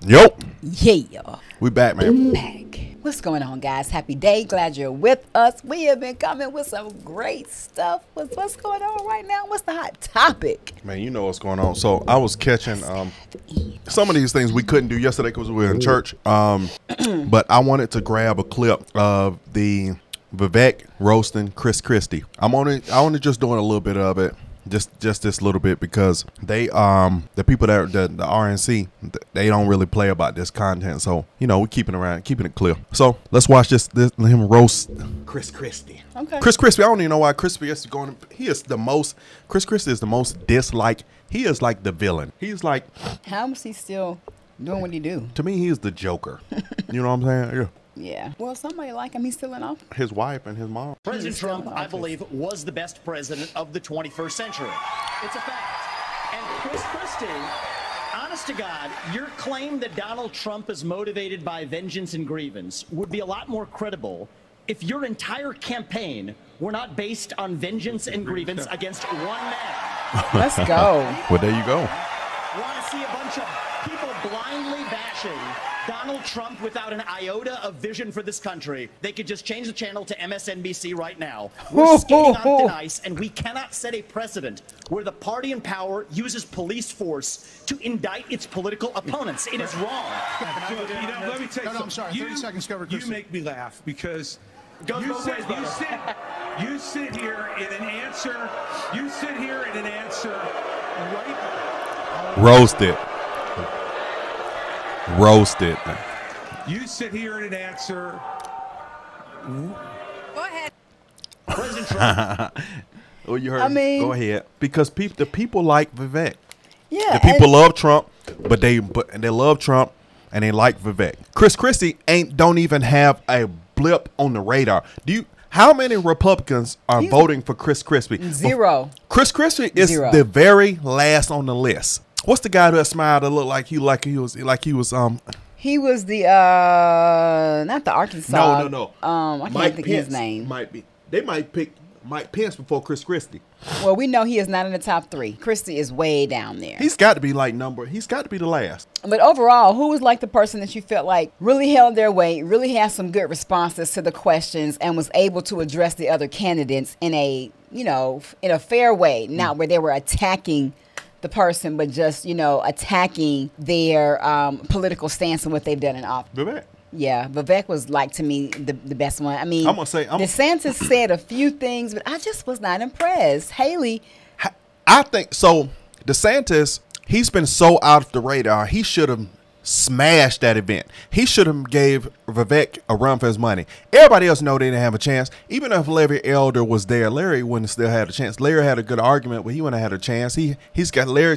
Yo, Yeah. we back, man. Back. What's going on, guys? Happy day. Glad you're with us. We have been coming with some great stuff. What's going on right now? What's the hot topic? Man, you know what's going on. So I was catching some of these things we couldn't do yesterday because we were in church. But I wanted to grab a clip of the Vivek roasting Chris Christie. I'm only just doing a little bit of it. Just this little bit because they the people that the RNC, they don't really play about this content, so you know we're keeping it clear. So let's watch this him roast Chris Christie. Okay. Chris Christie, I don't even know why Chris Christie is going. Chris Christie is the most disliked. He is like the villain. He's like, How is he still doing what he do? to me, he is the Joker. You know what I'm saying? Yeah. Yeah. Well, somebody like him. He's still in office. His wife and his mom. President Trump, I believe, was the best president of the 21st century. It's a fact. And Chris Christie, honest to God, your claim that Donald Trump is motivated by vengeance and grievance would be a lot more credible if your entire campaign were not based on vengeance and grievance against one man. Let's go. Well, there you go. Want to see a bunch of people blindly bashing Donald Trump without an iota of vision for this country? They could just change the channel to MSNBC right now. We're skating on thin ice, and we cannot set a precedent where the party in power uses police force to indict its political opponents. It is wrong. Let me tell you I'm sorry. 30 seconds covered. You make me laugh because Goes both ways, brother. you sit here in an answer. You sit here in an answer right. Roasted. Roasted. You sit here in an answer. President Trump. Oh, you heard? I mean- Go ahead. Because the people like Vivek. Yeah. The people love Trump, but they love Trump and they like Vivek. Chris Christie don't even have a blip on the radar. How many Republicans are voting for Chris Christie? Zero. Chris Christie is Zero. the very last on the list. What's the guy that smiled that looked like he was He was the not the Arkansas. No. I can't think of his name. They might pick Mike Pence before Chris Christie. Well, we know he is not in the top 3. Christie is way down there. He's got to be he's got to be the last. But overall, who was like the person that you felt like really held their weight, really had some good responses to the questions, and was able to address the other candidates in a fair way, not where they were attacking the person, but just, attacking their political stance and what they've done in office. Vivek. Yeah, Vivek was, like, to me, the best one. I mean, DeSantis said a few things, but I just was not impressed. Haley. I think so. DeSantis, he's been so out of the radar. He should have smashed that event. He should have gave Vivek a run for his money. Everybody else know they didn't have a chance. Even if Larry Elder was there, Larry wouldn't still have a chance. Larry had a good argument, but he wouldn't have had a chance. Larry's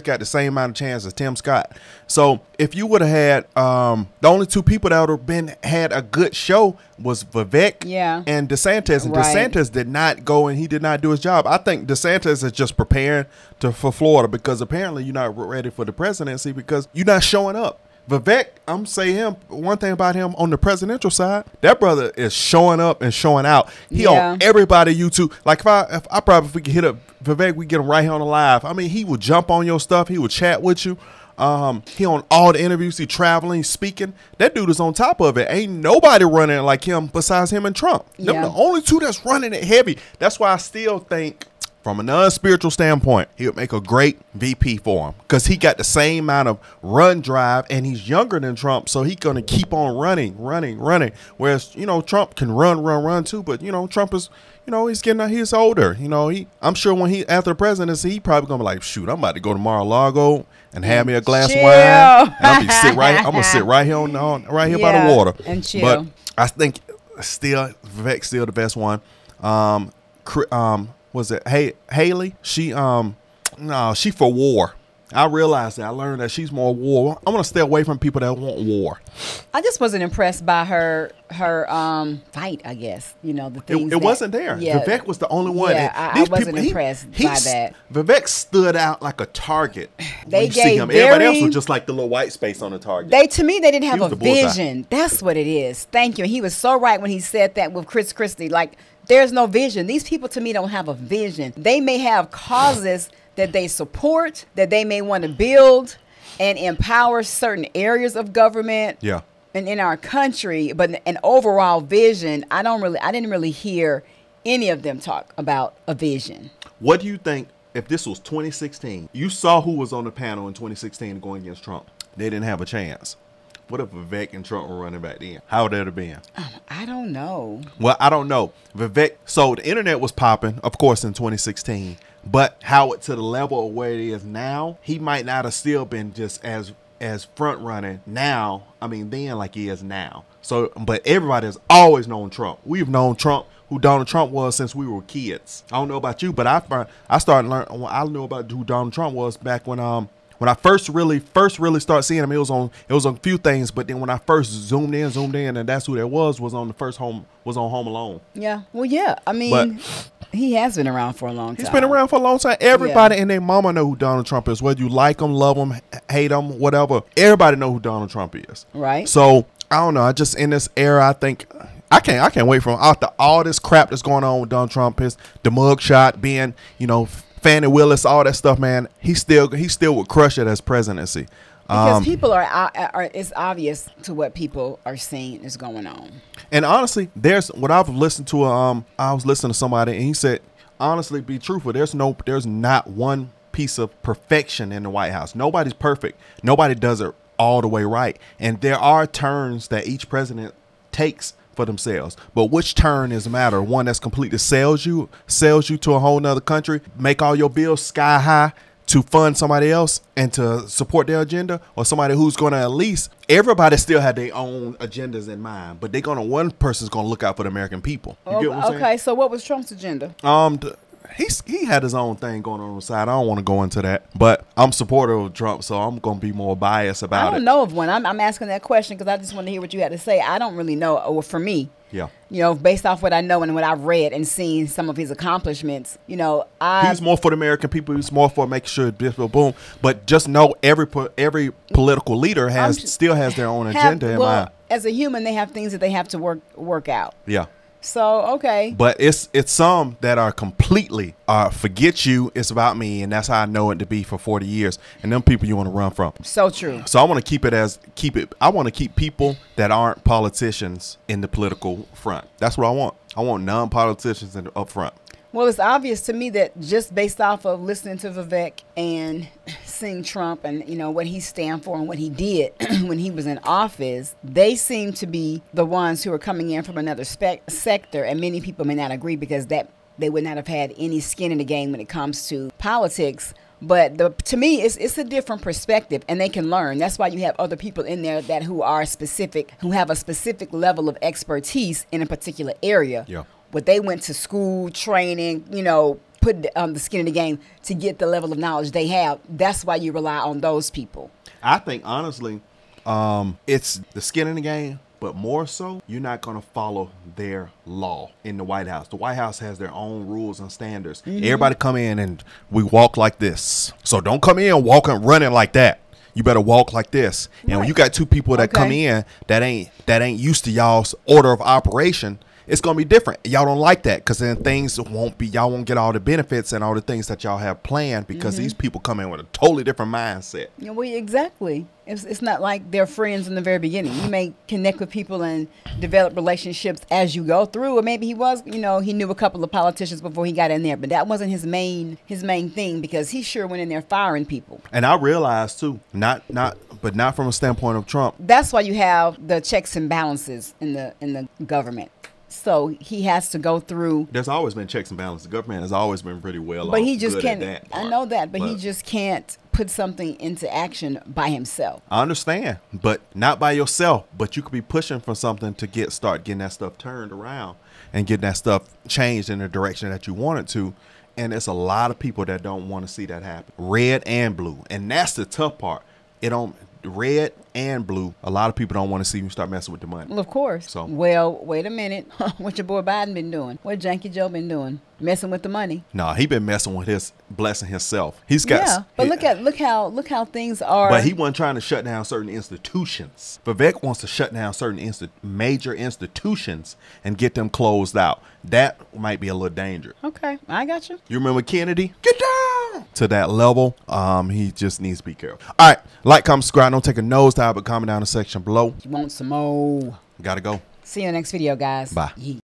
got the same amount of chance as Tim Scott. So if you would have had the only two people that would have had a good show was Vivek and DeSantis. And Right. DeSantis did not go and he did not do his job. I think DeSantis is just preparing for Florida because apparently you're not ready for the presidency because you're not showing up. Vivek, I'm saying one thing about him on the presidential side, that brother is showing up and showing out. He on everybody YouTube. Like if we could hit up Vivek, we get him right here on the live. I mean, he would jump on your stuff. He would chat with you. He on all the interviews. He traveling, speaking. That dude is on top of it. Ain't nobody running like him besides him and Trump. Them the only two that's running it heavy. That's why I still think, from a non-spiritual standpoint, he would make a great VP for him because he got the same amount of run drive and he's younger than Trump, so he's going to keep on running. Whereas, Trump can run too, but, Trump is, he's older. I'm sure when he, after the presidency, he probably going to be like, shoot, I'm about to go to Mar-a-Lago and have me a glass of wine. And I'm going to sit right here by the water. And chill. But I think Vivek's still the best one. Was it Haley? She for war. I realized that. I learned that she's more war. I'm gonna stay away from people that want war. I just wasn't impressed by her fight, I guess. The things It wasn't there. Yeah, Vivek was the only one. Yeah, I wasn't impressed by that. Vivek stood out like a target. They when you see him. Everybody else was just like the little white space on the target. To me, they didn't have He was a the bullseye. vision. That's what it is. Thank you. He was so right when he said that with Chris Christie. Like, there's no vision. These people, to me, don't have a vision. They may have causes that they support, that they may want to build, and empower certain areas of government. Yeah. And in our country, but an overall vision, I didn't really hear any of them talk about a vision. What do you think if this was 2016? You saw who was on the panel in 2016 going against Trump. They didn't have a chance. What if Vivek and Trump were running back then? How would that have been? I don't know. Well, I don't know. Vivek, so the internet was popping, of course, in 2016. But how it to the level of where it is now, he might not have still been just as front running now. I mean, then like he is now. So, but everybody has always known Trump. We've known Trump, who Donald Trump was since we were kids. I don't know about you, but I started learning. I knew about who Donald Trump was back when I first really started seeing him. It was on a few things, but then when I first zoomed in, and that's who that was on Home Alone. Yeah. Well, yeah. I mean, he has been around for a long time. He's been around for a long time. Everybody and their mama know who Donald Trump is. Whether you like him, love him, hate him, whatever, everybody know who Donald Trump is. Right. So I don't know. I just in this era, I think I can't wait for him. After all this crap that's going on with Donald Trump, the mugshot being, Fannie Willis, all that stuff, man. He still would crush it as presidency. Because people are it's obvious to what people are seeing is going on. And honestly, there's what I've listened to. I was listening to somebody, and he said, honestly, be truthful. There's not one piece of perfection in the White House. Nobody's perfect. Nobody does it all the way right. And there are turns that each president takes for themselves. But which turn is a matter? One that's completely sells you to a whole nother country, make all your bills sky high to fund somebody else and to support their agenda, or somebody who's going to at least, everybody still had their own agendas in mind, but one person's going to look out for the American people. You get what I'm saying? Okay, so what was Trump's agenda? He had his own thing going on the side. I don't want to go into that, but I'm supportive of Trump, so I'm going to be more biased about it. I don't know of one. I'm asking that question because I just want to hear what you had to say. I don't really know. Or for me, yeah, based off what I know and what I've read and seen some of his accomplishments, he's more for the American people. He's more for making sure boom. But just know every political leader still has their own agenda in mind. As a human, they have things that they have to work out. Yeah. So, okay. But it's some that are completely forget you, it's about me, and that's how I know it to be for 40 years. And them people you want to run from. So true. So I want to I want to keep people that aren't politicians in the political front. That's what I want. I want non-politicians up front. Well, it's obvious to me that just based off of listening to Vivek and seeing Trump and, what he stand for and what he did when he was in office, they seem to be the ones who are coming in from another sector. And many people may not agree because they would not have had any skin in the game when it comes to politics. But to me, it's a different perspective, and they can learn. That's why you have other people in there who have a specific level of expertise in a particular area. Yeah. But they went to school, training, put the skin in the game to get the level of knowledge they have. That's why you rely on those people. I think, honestly, it's the skin in the game, but more so, you're not going to follow their law in the White House. The White House has their own rules and standards. Mm-hmm. Everybody come in and we walk like this. So don't come in running like that. You better walk like this. Right. And when you got two people that come in that ain't used to y'all's order of operation, it's going to be different. Y'all don't like that because then y'all won't get all the benefits and all the things that y'all have planned because these people come in with a totally different mindset. Yeah, well, exactly. It's not like they're friends in the very beginning. You may connect with people and develop relationships as you go through, or maybe he knew a couple of politicians before he got in there, but that wasn't his main thing because he sure went in there firing people. And I realized too, not from a standpoint of Trump. That's why you have the checks and balances in the government. So he has to go through. There's always been checks and balances. The government has always been pretty well. But he just can't. I know that, but he just can't put something into action by himself. I understand, but not by yourself. But you could be pushing for something to start getting that stuff turned around and getting that stuff changed in the direction that you want it to. And there's a lot of people that don't want to see that happen. Red and blue, and that's the tough part. Red and blue, a lot of people don't want to see you start messing with the money. Well, of course. So, well, wait a minute. What your boy Biden been doing? What Janky Joe been doing? Messing with the money? No, he been messing with blessing himself. He's got but look how things are. But he wasn't trying to shut down certain institutions. Vivek wants to shut down certain major institutions and get them closed out. That might be a little dangerous. Okay, I got you. You remember Kennedy? Get down. to that level. He just needs to be careful. All right, like, comment, subscribe. Don't take a nosedive, but comment down in the section below. You want some more? Gotta go. See you in the next video, guys. Bye. Yeet.